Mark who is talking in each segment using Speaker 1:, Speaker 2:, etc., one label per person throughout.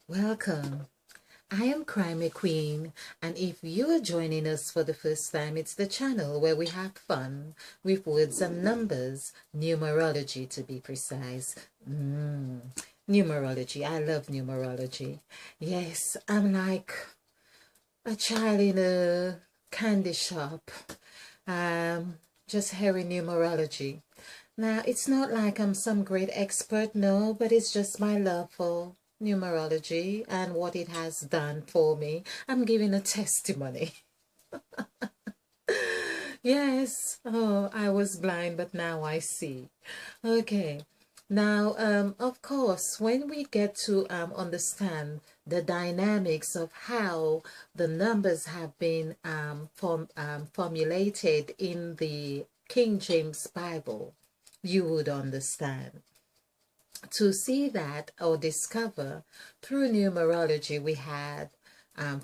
Speaker 1: Welcome. I am Crimey Queen, and if you are joining us for the first time, it's the channel where we have fun with words and numbers, numerology to be precise. Numerology. I love numerology. Yes, I'm like a child in a candy shop, just hearing numerology. Now, it's not like I'm some great expert, no, but it's just my love for numerology and what it has done for me. I'm giving a testimony. Yes, oh, I was blind, but now I see. Okay. Now, of course, when we get to understand the dynamics of how the numbers have been formulated in the King James Bible, you would understand. To see that or discover through numerology, we had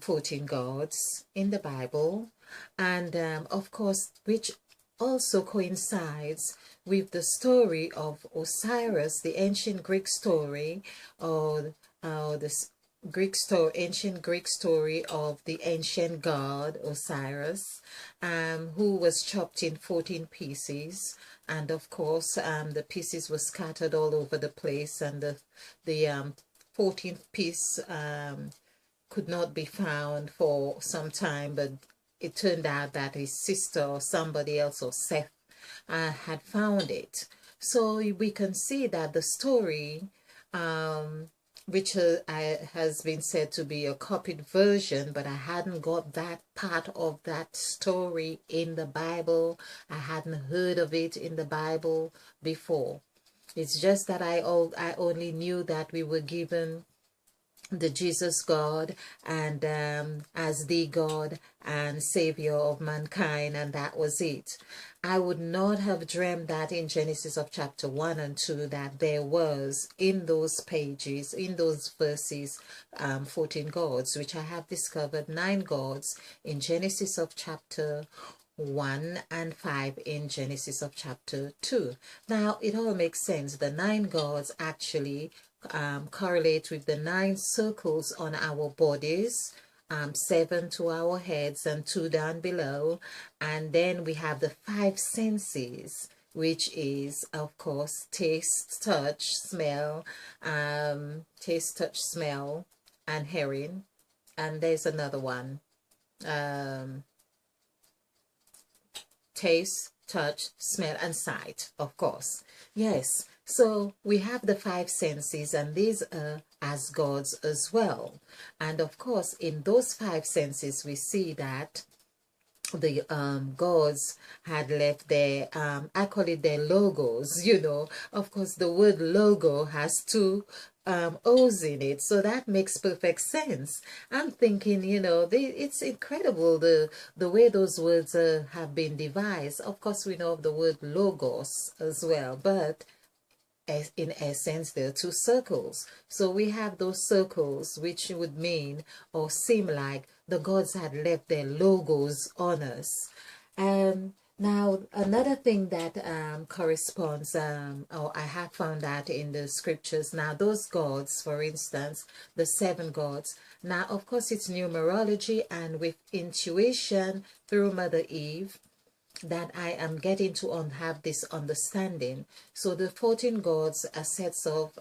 Speaker 1: 14 gods in the Bible, and of course, which also coincides with the story of Osiris, the ancient Greek story, or the ancient Greek story of the ancient god Osiris, who was chopped in 14 pieces, and of course the pieces were scattered all over the place, and the 14th piece could not be found for some time, but it turned out that his sister or somebody else or Seth had found it. So we can see that the story, which has been said to be a copied version, but I hadn't got that part of that story in the Bible. I hadn't heard of it in the Bible before. It's just that I only knew that we were given the Jesus God and as the God and Savior of mankind, and that was it. I would not have dreamed that in Genesis of chapter 1 and 2 that there was in those pages, in those verses, 14 gods, which I have discovered 9 gods in Genesis of chapter 1 and 5 in Genesis of chapter 2. Now, it all makes sense. The 9 gods actually correlate with the 9 circles on our bodies, 7 to our heads and 2 down below. And then we have the 5 senses, which is, of course, taste, touch, smell, and hearing. And there's another one. Taste, touch, smell, and sight, of course. Yes, so we have the 5 senses, and these are as gods as well. And of course, in those 5 senses, we see that the gods had left their I call it their logos. Of course the word logo has 2 O's in it, so that makes perfect sense. I'm thinking, it's incredible the way those words have been devised. Of course we know of the word logos as well, but in essence there are 2 circles. So we have those circles, which would mean or seem like the gods had left their logos on us. Now another thing that corresponds, or I have found that in the scriptures. Now those gods, for instance, the 7 gods, now of course it's numerology and with intuition through Mother Eve that I am getting to have this understanding. So the 14 gods are sets of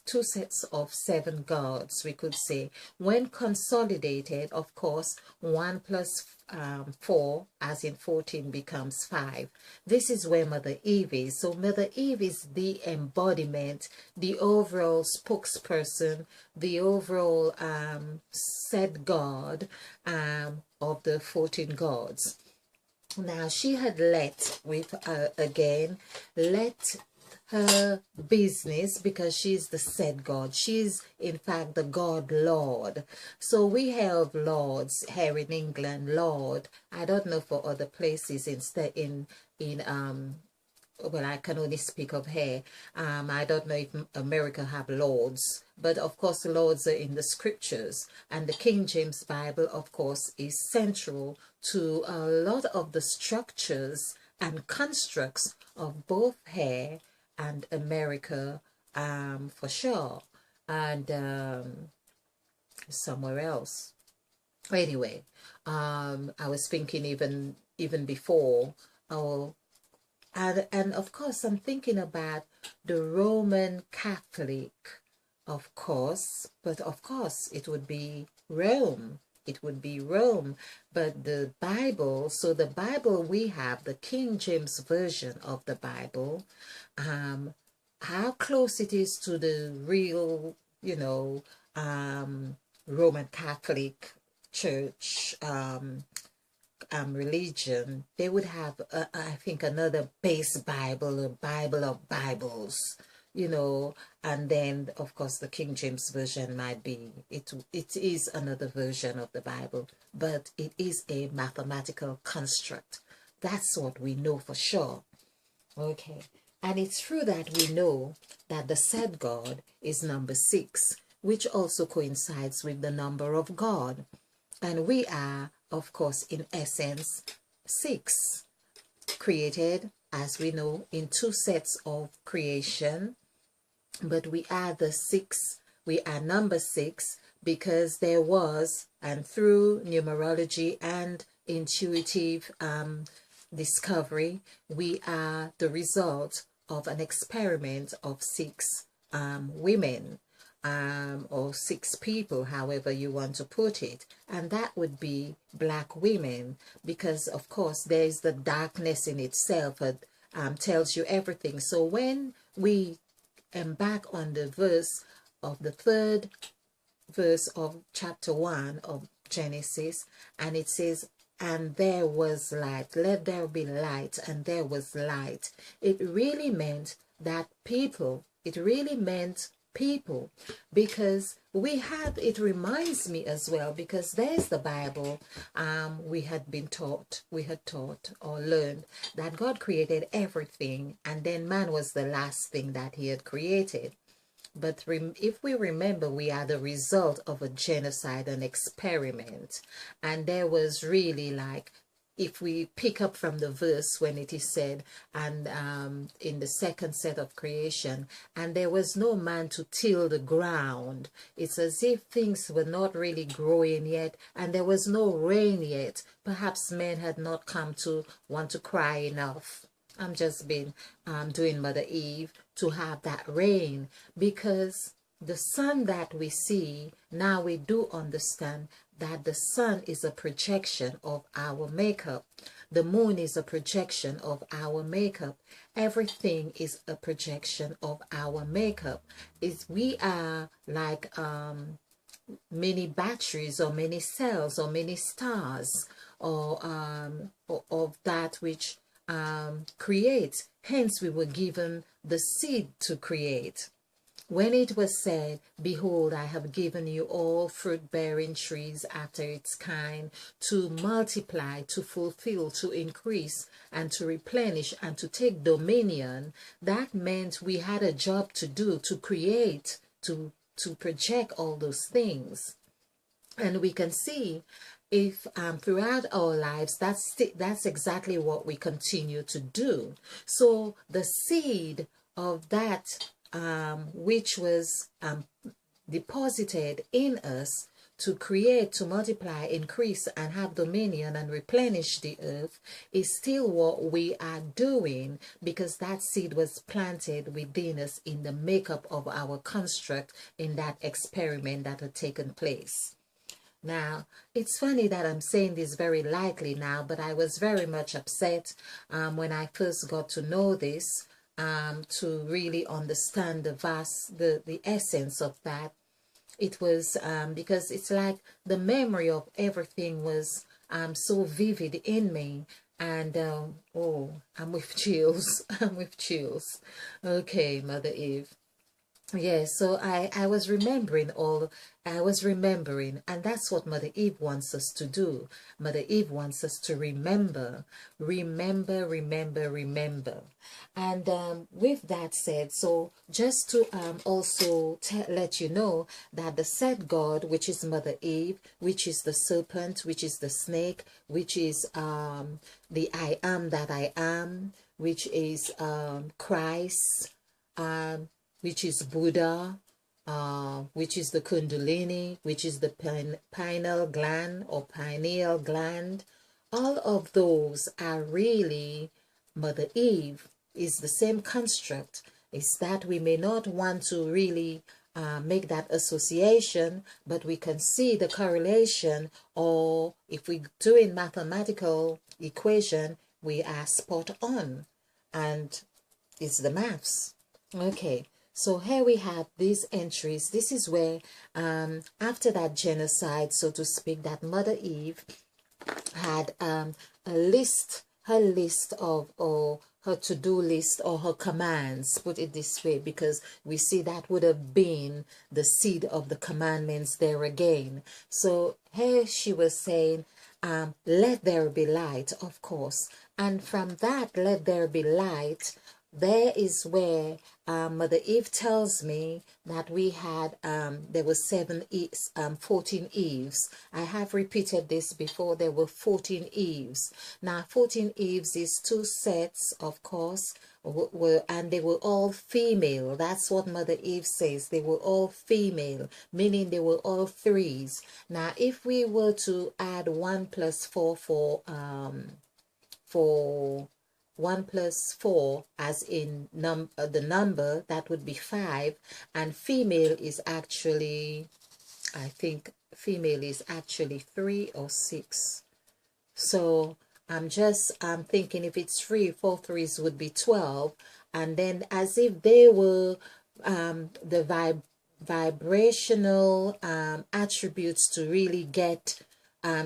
Speaker 1: 2 sets of 7 gods, we could say. When consolidated, of course, 1 plus 4, as in 14, becomes 5. This is where Mother Eve is. So Mother Eve is the embodiment, the overall spokesperson, the overall said God of the 14 gods. Now she had let her business, because she's the said God. She's in fact the God Lord. So we have lords here in England. Lord, I don't know for other places. Instead in well, I can only speak of here. I don't know if America have lords, but of course the lords are in the scriptures, and the King James Bible, of course, is central to a lot of the structures and constructs of both here and America, for sure. And somewhere else. Anyway, I was thinking even before, oh, and of course I'm thinking about the Roman Catholic, of course, but of course it would be Rome. It would be Rome. But the Bible, so the Bible we have, the King James Version of the Bible, how close it is to the real, Roman Catholic Church religion, they would have, I think, another base Bible, a Bible of Bibles, and then of course the King James Version might be, it is another version of the Bible, but it is a mathematical construct. That's what we know for sure. Okay. And it's true that we know that the said God is number 6, which also coincides with the number of God. And we are, of course, in essence, 6, created, as we know, in 2 sets of creation. But we are the 6, we are number 6, because there was, and through numerology and intuitive discovery, we are the result of an experiment of 6 women, or 6 people, however you want to put it, and that would be black women, because of course there is the darkness in itself that tells you everything. So when we embark on the verse of the 3rd verse of chapter 1 of Genesis, and it says, and there was light, let there be light, and there was light. It really meant that people, it really meant people, because we had, it reminds me as well, because there's the Bible, we had taught or learned that God created everything, and then man was the last thing that he had created. But if we remember, we are the result of a genocide, an experiment. And there was really, like, if we pick up from the verse when it is said, and in the 2nd set of creation, and there was no man to till the ground. It's as if things were not really growing yet, and there was no rain yet. Perhaps men had not come to want to cry enough. I'm just been doing Mother Eve to have that rain, because the sun that we see now, we do understand that the sun is a projection of our makeup. The moon is a projection of our makeup. Everything is a projection of our makeup. We are like many batteries, or many cells, or many stars, or of that which creates. Hence we were given the seed to create. When it was said, behold, I have given you all fruit-bearing trees after its kind, to multiply, to fulfill, to increase, and to replenish, and to take dominion, that meant we had a job to do, to create, to project all those things. And we can see, if throughout our lives, that's exactly what we continue to do. So the seed of that which was deposited in us to create, to multiply, increase, and have dominion and replenish the earth is still what we are doing, because that seed was planted within us in the makeup of our construct in that experiment that had taken place. Now, it's funny that I'm saying this very lightly now, but I was very much upset when I first got to know this, to really understand the essence of that. It was because it's like the memory of everything was so vivid in me. And oh, I'm with chills. I'm with chills. Okay, Mother Eve. Yes, so I was remembering, and that's what Mother Eve wants us to do. Mother Eve wants us to remember. And with that said, so just to also let you know that the said God, which is Mother Eve, which is the serpent, which is the snake, which is the I am that I am, which is Christ, which is Buddha, which is the kundalini, which is the pineal gland or pineal gland. All of those are really Mother Eve. Is the same construct. Is that we may not want to really make that association, but we can see the correlation, or if we do a mathematical equation, we are spot on, and it's the maths. Okay, so here we have these entries. This is where after that genocide, so to speak, that Mother Eve had her list of, or her to-do list, or her commands, put it this way, because we see that would have been the seed of the commandments there again. So here she was saying, let there be light, of course, and from that let there be light, there is where Mother Eve tells me that we had, there were 14 Eves. I have repeated this before. There were 14 Eves. Now, 14 Eves is 2 sets, of course, and they were all female. That's what Mother Eve says. They were all female, meaning they were all threes. Now, if we were to add 1 plus 4 for 1 plus 4 as in the number, that would be 5, and female is actually, I think female is actually 3 or 6. So I'm thinking if it's 3, 4 threes would be 12, and then as if they were the vibrational attributes to really get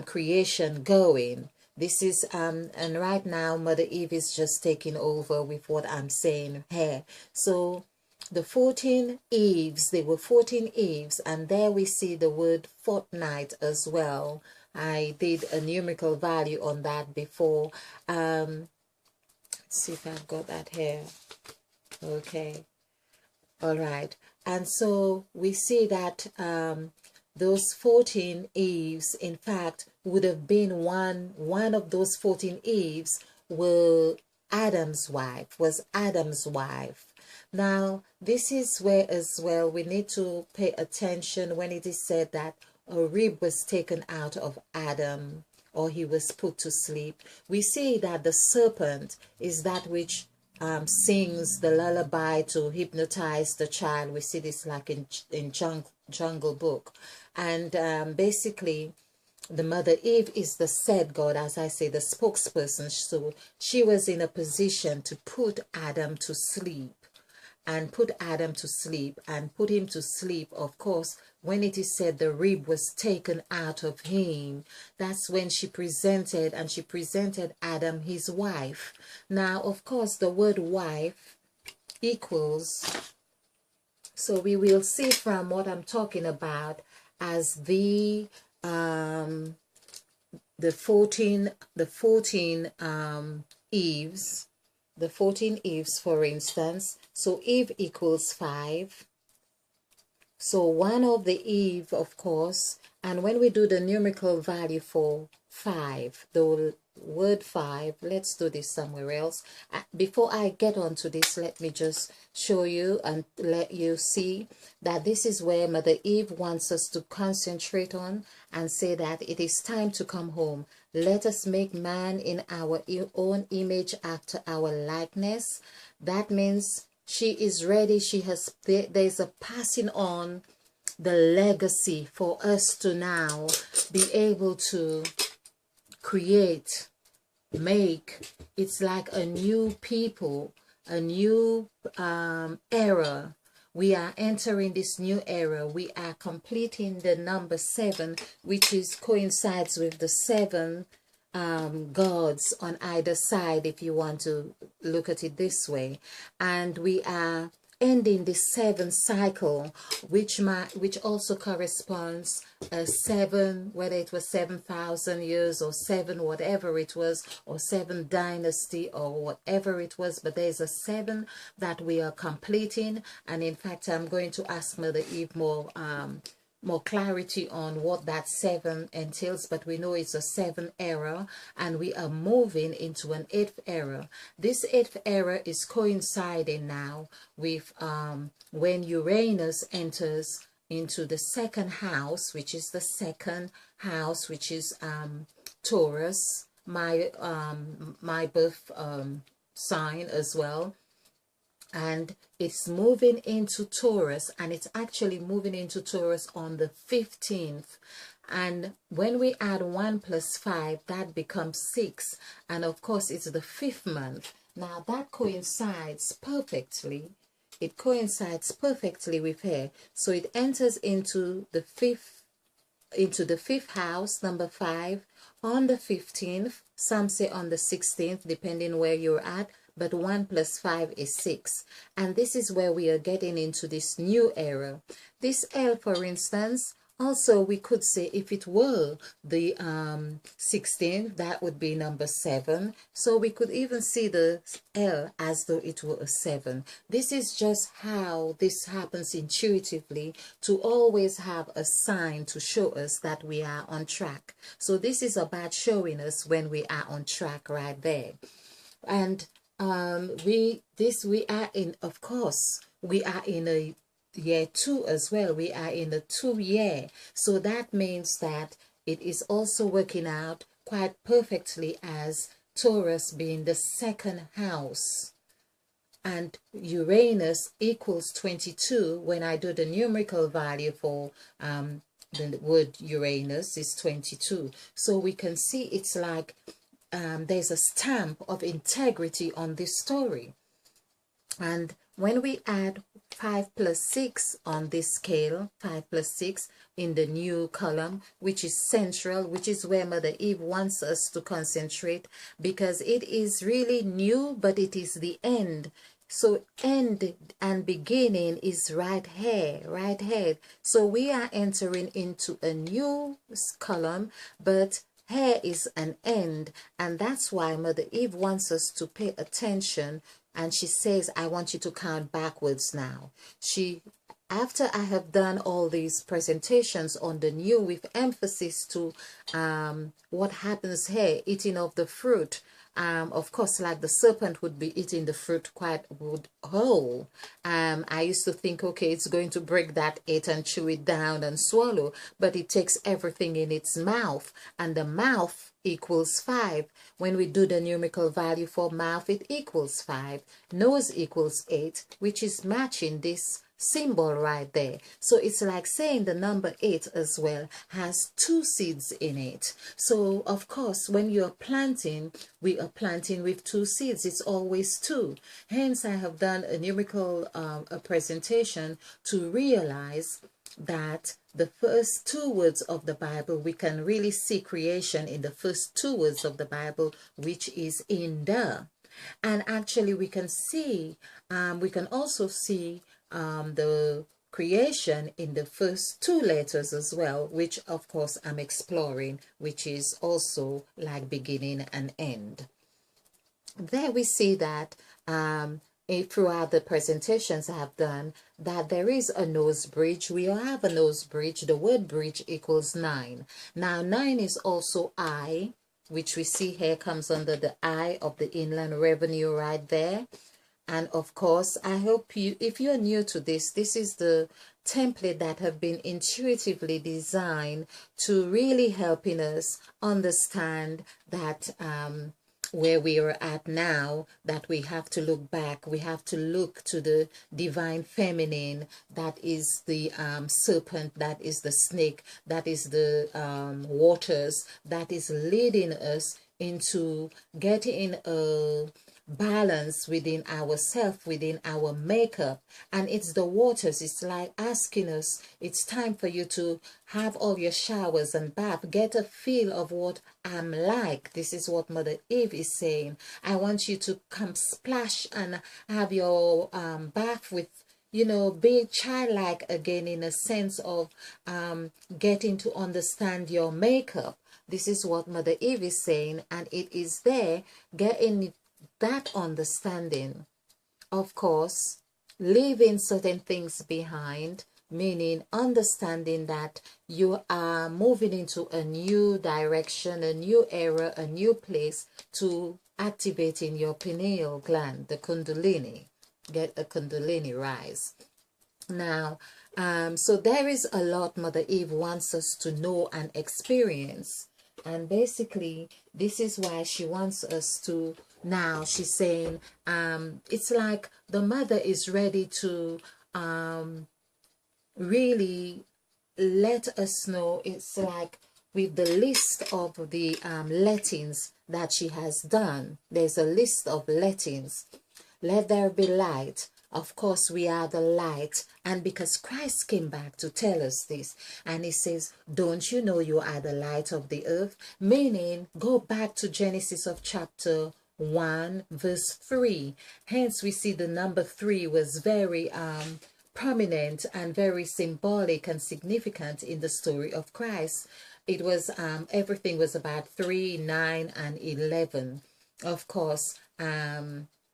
Speaker 1: creation going. This is, and right now Mother Eve is just taking over with what I'm saying here. So the 14 Eves, they were 14 Eves, and there we see the word fortnight as well. I did a numerical value on that before. Let's see if I've got that here. Okay. All right. And so we see that those 14 Eves, in fact, would have been one of those 14 Eves was Adam's wife. Now, this is where as well we need to pay attention when it is said that a rib was taken out of Adam, or he was put to sleep. We see that the serpent is that which sings the lullaby to hypnotize the child. We see this like in Jungle Book. And basically, the Mother Eve is the said God, as I say, the spokesperson. So she was in a position to put Adam to sleep, and put him to sleep, of course, when it is said the rib was taken out of him. That's when she presented Adam his wife. Now, of course, the word wife equals, so we will see from what I'm talking about as the 14 Eves. The 14 Eves, for instance. So Eve equals 5. So one of the Eve, of course, and when we do the numerical value for 5, the word 5, let's do this somewhere else. Before I get on to this, let me just show you and let you see that this is where Mother Eve wants us to concentrate on and say that it is time to come home. Let us make man in our own image after our likeness. That means she is ready. There's a passing on the legacy for us to now be able to create, make. It's like a new people, a new era. We are entering this new era. We are completing the number 7, which coincides with the 7 gods on either side, if you want to look at it this way. And we are ending the 7th cycle, which also corresponds 7, whether it was 7,000 years or 7 whatever it was, or 7 dynasty or whatever it was, but there's a 7 that we are completing. And in fact, I'm going to ask Mother Eve more more clarity on what that 7 entails, but we know it's a 7th era and we are moving into an 8th era. This 8th era is coinciding now with when Uranus enters into the 2nd house, which is the 2nd house, which is Taurus, my birth sign as well. And it's moving into Taurus, and it's actually moving into Taurus on the 15th. And when we add 1 plus 5, that becomes 6. And of course, it's the 5th month. Now that coincides perfectly. It coincides perfectly with her. So it enters into the 5th house, number 5, on the 15th. Some say on the 16th, depending where you're at. But 1 plus 5 is 6. And this is where we are getting into this new era. This L, for instance, also we could say if it were the 16th, that would be number 7. So we could even see the L as though it were a 7. This is just how this happens intuitively, to always have a sign to show us that we are on track. So this is about showing us when we are on track right there. And we are in, of course, we are in a year 2 as well. We are in the 2 year. So that means that it is also working out quite perfectly as Taurus being the 2nd house. And Uranus equals 22. When I do the numerical value for the word Uranus is 22. So we can see it's like there's a stamp of integrity on this story. And when we add 5 plus 6 on this scale, 5 plus 6 in the new column, which is central, which is where Mother Eve wants us to concentrate, because it is really new, but it is the end. So end and beginning is right here, right here. So we are entering into a new column, but here is an end, and that's why Mother Eve wants us to pay attention. And she says, I want you to count backwards now. After I have done all these presentations on the new with emphasis to what happens here, eating of the fruit, of course, like the serpent would be eating the fruit quite whole. I used to think, okay, it's going to break that 8 and chew it down and swallow, but it takes everything in its mouth, and the mouth equals 5. When we do the numerical value for mouth, it equals 5. Nose equals 8, which is matching this symbol right there. So it's like saying the number 8 as well has 2 seeds in it. So of course, when you're planting, we are planting with 2 seeds. It's always 2. Hence, I have done a numerical a presentation to realize that the first 2 words of the Bible, we can really see creation in the first 2 words of the Bible, which is in the. And actually we can see, we can also see the creation in the first 2 letters as well, which of course I'm exploring, which is also like beginning and end. There we see that throughout the presentations I have done, that there is a nose bridge. We have a nose bridge. The word bridge equals 9. Now 9 is also I, which we see here comes under the I of the Inland Revenue right there. And of course, I hope you, if you're new to this, this is the template that have been intuitively designed to really helping us understand that where we are at now, that we have to look back, we have to look to the divine feminine, that is the serpent, that is the snake, that is the waters, that is leading us into getting a balance within ourselves, within our makeup. And it's the waters. It's like asking us, it's time for you to have all your showers and bath, get a feel of what I'm like. This is what Mother Eve is saying. I want you to come splash and have your bath with, you know, being childlike again, in a sense of getting to understand your makeup. This is what Mother Eve is saying, and it is there, getting that understanding. Of course, leaving certain things behind, meaning understanding that you are moving into a new direction, a new era, a new place to activating your pineal gland, the Kundalini, get a Kundalini rise. Now, so there is a lot Mother Eve wants us to know and experience. And basically, this is why she wants us to, now she's saying, it's like the mother is ready to really let us know. It's like with the list of the lettings that she has done. There's a list of lettings. Let there be light. Of course, we are the light. And because Christ came back to tell us this, and he says, don't you know you are the light of the earth? Meaning, go back to Genesis of chapter 1, verse 3. Hence, we see the number 3 was very prominent and very symbolic and significant in the story of Christ. It was, everything was about 3, 9, and 11. Of course,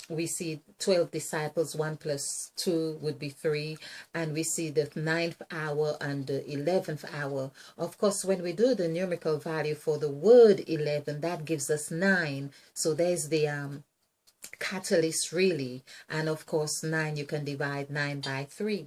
Speaker 1: we see 12 disciples, 1 plus 2 would be 3, and we see the 9th hour and the 11th hour. Of course, when we do the numerical value for the word 11, that gives us 9. So there's the catalyst really. And of course, 9, you can divide 9 by 3.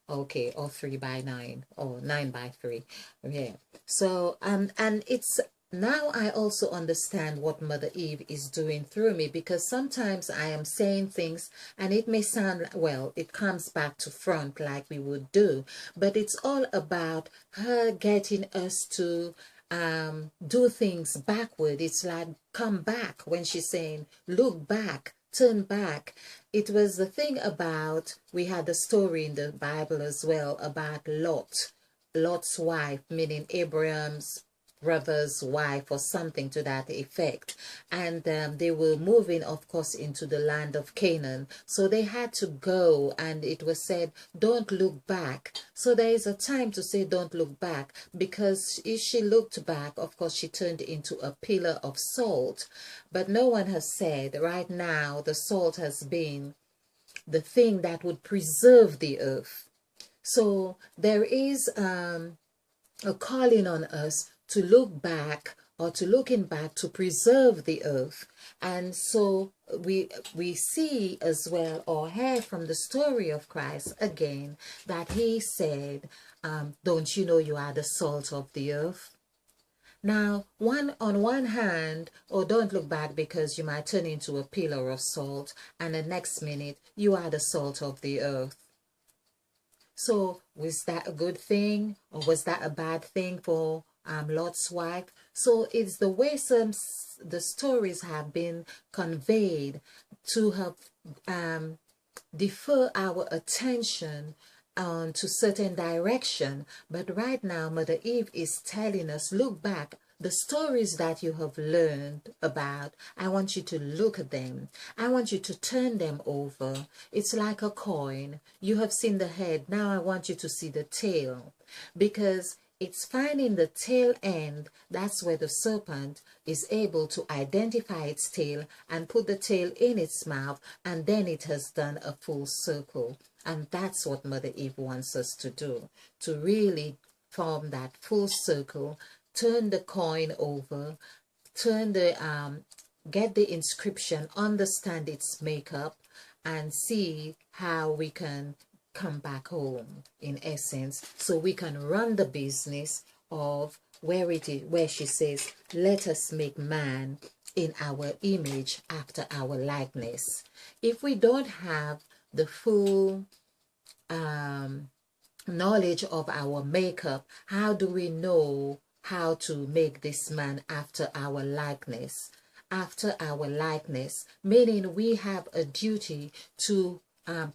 Speaker 1: Okay, or 3 by 9, or 9 by 3. Yeah. So, and it's, now I also understand what Mother Eve is doing through me, because sometimes I am saying things and it may sound, well, it comes back to front like we would do, but it's all about her getting us to do things backward. It's like come back when she's saying look back, turn back. It was the thing about, we had the story in the Bible as well about Lot's wife, meaning Abraham's brother's wife or something to that effect. And they were moving, of course, into the land of Canaan. So they had to go, and it was said, don't look back. So there is a time to say don't look back, because if she looked back, of course, she turned into a pillar of salt. But no one has said right now the salt has been the thing that would preserve the earth. So there is a calling on us to look back, or to looking back to preserve the earth. And so we see as well, or hear from the story of Christ again, that he said, don't you know you are the salt of the earth? Now, on one hand, oh, don't look back because you might turn into a pillar of salt, and the next minute you are the salt of the earth. So was that a good thing, or was that a bad thing for Lot's wife? So it's the way the stories have been conveyed to have defer our attention to certain direction. But right now, Mother Eve is telling us, look back. The stories that you have learned about, I want you to look at them. I want you to turn them over. It's like a coin. You have seen the head. Now I want you to see the tail. Because it's finding the tail end. That's where the serpent is able to identify its tail and put the tail in its mouth. And then it has done a full circle. And that's what Mother Eve wants us to do. To really form that full circle. Turn the coin over, turn the get the inscription, understand its makeup, and see how we can come back home, in essence, so we can run the business of where it is, where she says, let us make man in our image after our likeness. If we don't have the full knowledge of our makeup, how do we know how to make this man after our likeness? After our likeness, meaning we have a duty to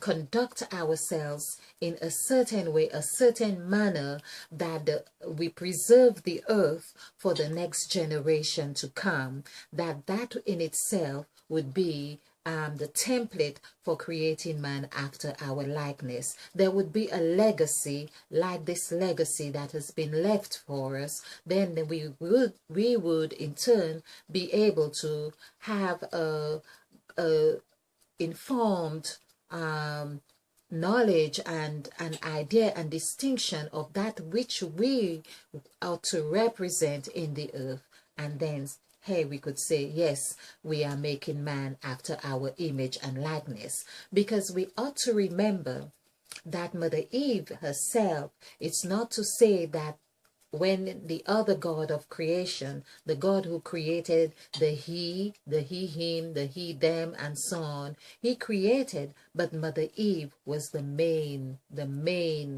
Speaker 1: conduct ourselves in a certain way, a certain manner, that we preserve the earth for the next generation to come. That in itself would be the template for creating man after our likeness. There would be a legacy like this legacy that has been left for us. Then we would in turn be able to have a informed knowledge and an idea and distinction of that which we are to represent in the earth. And then, hey, we could say, yes, we are making man after our image and likeness, because we ought to remember that Mother Eve herself, it's not to say that when the other God of creation, the God who created the he, him, the he, them, and so on, he created, but Mother Eve was the main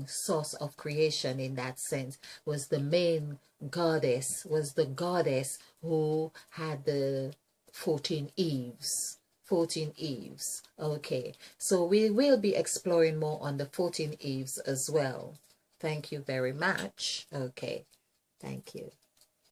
Speaker 1: source of creation in that sense, was the main goddess, was the goddess who had the 14 Eves. 14 Eves. Okay, so we will be exploring more on the 14 Eves as well. Thank you very much. Okay, thank you.